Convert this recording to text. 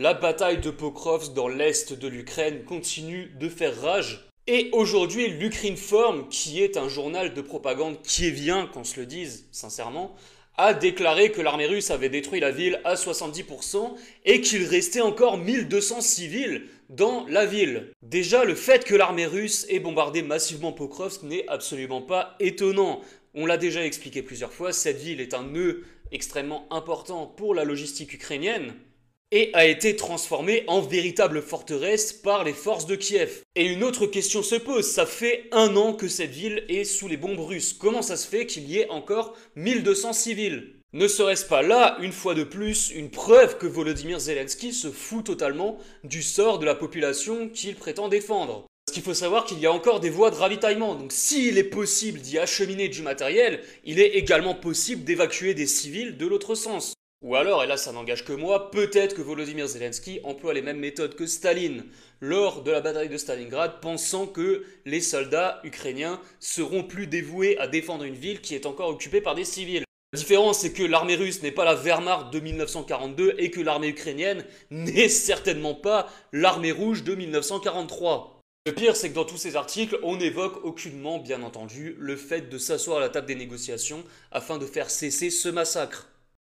La bataille de Pokrovsk dans l'est de l'Ukraine continue de faire rage. Et aujourd'hui, l'Ukrinform, qui est un journal de propagande kievien, qu'on se le dise sincèrement, a déclaré que l'armée russe avait détruit la ville à 70% et qu'il restait encore 1200 civils dans la ville. Déjà, le fait que l'armée russe ait bombardé massivement Pokrovsk n'est absolument pas étonnant. On l'a déjà expliqué plusieurs fois, cette ville est un nœud extrêmement important pour la logistique ukrainienne et a été transformée en véritable forteresse par les forces de Kiev. Et une autre question se pose, ça fait un an que cette ville est sous les bombes russes. Comment ça se fait qu'il y ait encore 1200 civils? Ne serait-ce pas là, une fois de plus, une preuve que Volodymyr Zelensky se fout totalement du sort de la population qu'il prétend défendre? Parce qu'il faut savoir qu'il y a encore des voies de ravitaillement, donc s'il est possible d'y acheminer du matériel, il est également possible d'évacuer des civils de l'autre sens. Ou alors, et là ça n'engage que moi, peut-être que Volodymyr Zelensky emploie les mêmes méthodes que Staline lors de la bataille de Stalingrad, pensant que les soldats ukrainiens seront plus dévoués à défendre une ville qui est encore occupée par des civils. La différence, c'est que l'armée russe n'est pas la Wehrmacht de 1942 et que l'armée ukrainienne n'est certainement pas l'armée rouge de 1943. Le pire, c'est que dans tous ces articles, on n'évoque aucunement, bien entendu, le fait de s'asseoir à la table des négociations afin de faire cesser ce massacre.